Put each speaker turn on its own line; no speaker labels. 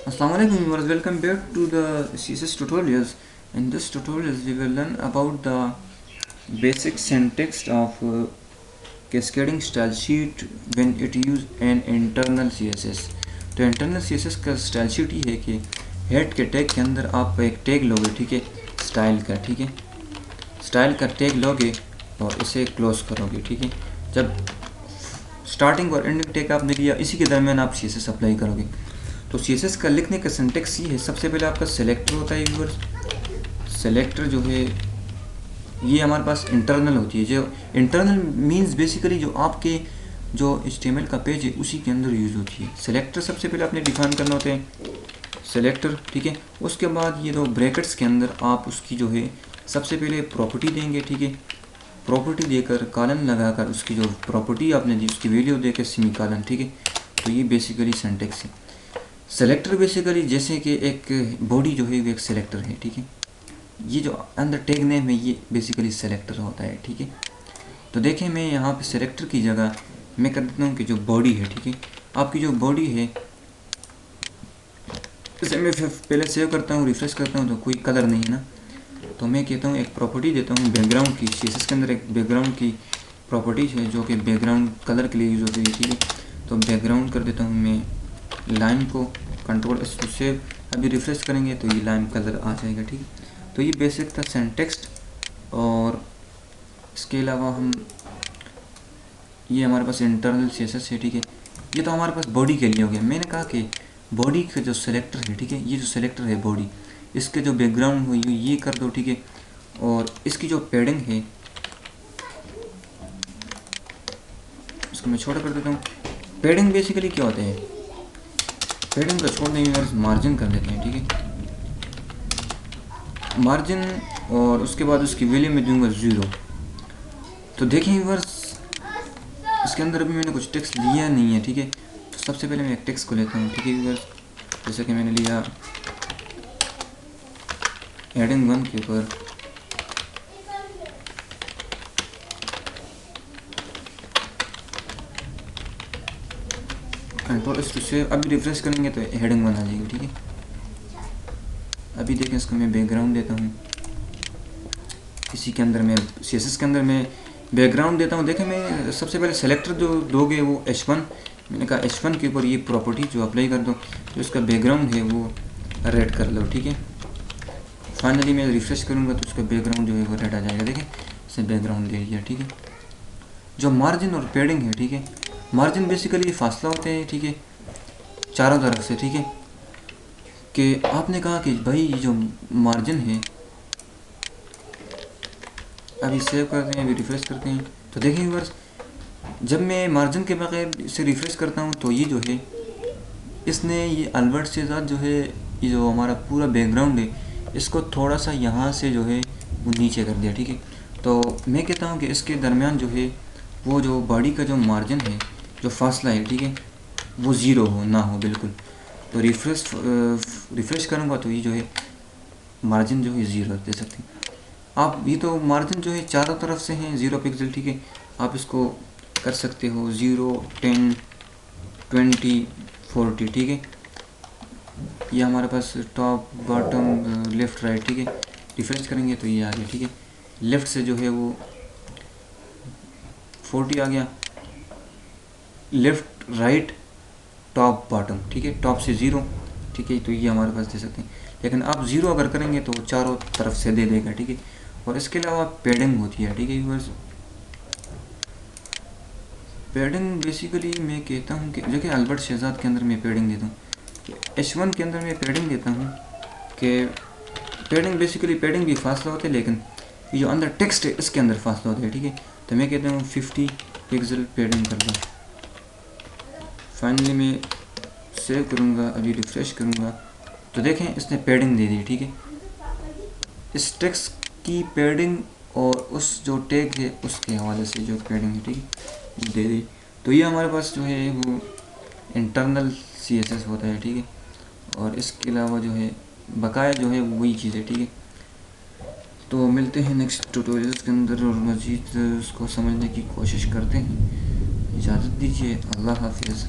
Assalamualaikum viewers, welcome back to the CSS tutorials. In this tutorials we will learn about the basic syntax of cascading style sheet when it use an internal CSS. तो internal CSS का style sheet ये है कि head के tag के अंदर आप एक टैग लोगे, ठीक है, स्टाइल का, ठीक है, स्टाइल का टैग लोगे और इसे क्लोज करोगे, ठीक है। जब स्टार्टिंग और एंडिंग टैग आपने लिया, इसी के दरमियान आप CSS अप्लाई करोगे। तो CSS का लिखने का सिंटेक्स ये है, सबसे पहले आपका सेलेक्टर होता है व्यूअर्स। सेलेक्टर जो है ये हमारे पास इंटरनल होती है। जो इंटरनल मींस बेसिकली जो आपके जो HTML का पेज है उसी के अंदर यूज़ होती है। सेलेक्टर सबसे पहले आपने डिफाइन करना होता है सेलेक्टर, ठीक है। उसके बाद ये दो ब्रैकेट्स के अंदर आप उसकी जो है सबसे पहले प्रॉपर्टी देंगे, ठीक है। प्रॉपर्टी देकर कॉलन लगाकर उसकी जो प्रॉपर्टी आपने दी उसकी वैल्यू देकर सेमी कॉलन, ठीक है। तो ये बेसिकली सिंटेक्स है। सेलेक्टर बेसिकली जैसे कि एक बॉडी जो है वो एक सेलेक्टर है, ठीक है। ये जो अंदर टैग नेम है ये बेसिकली सेलेक्टर होता है, ठीक है। तो देखें मैं यहाँ पे सेलेक्टर की जगह मैं कर देता हूँ कि जो बॉडी है, ठीक है, आपकी जो बॉडी है इसे मैं पहले सेव करता हूँ, रिफ्रेश करता हूँ तो कोई कलर नहीं है ना। तो मैं कहता हूँ एक प्रॉपर्टी देता हूँ बैकग्राउंड की। CSS के अंदर एक बैकग्राउंड की प्रॉपर्टी है जो कि बैकग्राउंड कलर के लिए यूज़ होती है, ठीक है। तो बैकग्राउंड कर देता हूँ मैं लाइन को, कंट्रोल एस टू सेव। अभी रिफ्रेश करेंगे तो ये लाइन कलर आ जाएगा, ठीक है। तो ये बेसिक था सिंटेक्स। और इसके अलावा हम ये हमारे पास इंटरनल CSS है, ठीक है। ये तो हमारे पास बॉडी के लिए हो गया। मैंने कहा कि बॉडी का जो सेलेक्टर है, ठीक है, ये जो सेलेक्टर है बॉडी, इसके जो बैकग्राउंड हुई ये कर दो, ठीक है। और इसकी जो पैडिंग है इसको मैं छोटा कर देता हूँ। पैडिंग बेसिकली क्या होता है, पैडिंग को छोड़ देंगे, मार्जिन कर देते हैं, ठीक है, मार्जिन। और उसके बाद उसकी वैल्यू में दूंगा 0। तो देखें व्यूअर्स इसके अंदर अभी मैंने कुछ टेक्स्ट लिया नहीं है, ठीक है। तो सबसे पहले मैं एक टेक्स्ट को लेता हूँ, ठीक है व्यूअर्स। जैसे कि मैंने लिया हेडिंग 1 के ऊपर कंट्रोल एस टू सेव। अभी रिफ्रेश करेंगे तो हेडिंग 1 आ जाएगी, ठीक है। अभी देखें इसको मैं बैकग्राउंड देता हूँ, इसी के अंदर मैं CSS के अंदर मैं बैकग्राउंड देता हूँ। देखें मैं सबसे पहले सेलेक्टर जो दोगे वो H1, मैंने कहा H1 के ऊपर ये प्रॉपर्टी जो अप्लाई कर दो, जो इसका बैकग्राउंड है वो रेड कर लो, ठीक है। फाइनली मैं रिफ्रेश करूँगा तो उसका बैकग्राउंड जो है वो रेड आ जाएगा। देखें इसे बैकग्राउंड दे दिया, ठीक है। जो मार्जिन और पैडिंग है, ठीक है, मार्जिन बेसिकली फासला होते हैं, ठीक है, चारों तरफ से, ठीक है। कि आपने कहा कि भाई ये जो मार्जिन है, अभी सेव करते हैं, अभी रिफ्रेश करते हैं तो देखें व्यूअर्स जब मैं मार्जिन के बगैर इसे रिफ्रेश करता हूँ तो ये जो है इसने ये अल्बर्ट शेहजाद जो है ये जो हमारा पूरा बैकग्राउंड है इसको थोड़ा सा यहाँ से जो है वो नीचे कर दिया, ठीक है। तो मैं कहता हूँ कि इसके दरमियान जो है वो जो बॉडी का जो मार्जिन है, जो फासला है, ठीक है, वो 0 हो ना हो बिल्कुल। तो रिफ्रेश करूँगा तो ये जो है मार्जिन जो है 0 दे सकते हैं आप। ये तो मार्जिन जो है चारों तरफ से हैं 0 पिक्सल, ठीक है। आप इसको कर सकते हो 0, 10, 20, 40, ठीक है। ये हमारे पास टॉप बॉटम लेफ़्ट राइट, ठीक है। रिफ्रेश करेंगे तो ये आ गया, ठीक है। लेफ़्ट से जो है वो 40 आ गया, लेफ़्ट राइट टॉप बॉटम, ठीक है, टॉप से 0, ठीक है। तो ये हमारे पास दे सकते हैं, लेकिन आप 0 अगर करेंगे तो चारों तरफ से दे देगा, ठीक है। और इसके अलावा पैडिंग होती है, ठीक है व्यूअर्स। पैडिंग बेसिकली मैं कहता हूँ कि देखिए अल्बर्ट शेहजाद के अंदर मैं पैडिंग देता हूँ, H1 के अंदर मैं पैडिंग देता हूँ कि पैडिंग बेसिकली पैडिंग भी फासला होता है, लेकिन ये जो अंदर टेक्स्ट है इसके अंदर फासला होता है, ठीक है। तो मैं कहता हूँ 50 पिक्सल पैडिंग कर दो। फाइनली मैं सेव करूँगा, अभी रिफ्रेश करूँगा तो देखें इसने पैडिंग दे दी, ठीक है। इस टेक्स्ट की पैडिंग और उस जो टैग है उसके हवाले से जो पैडिंग है, ठीक है, दे दी। तो ये हमारे पास जो है वो इंटरनल CSS होता है, ठीक है। और इसके अलावा जो है बकाया जो है वही चीज़ है, ठीक है। तो मिलते हैं नेक्स्ट ट्यूटोरियल्स के अंदर और मज़ीद उसको समझने की कोशिश करते हैं। इजाज़त दीजिए, अल्लाह हाफिज़।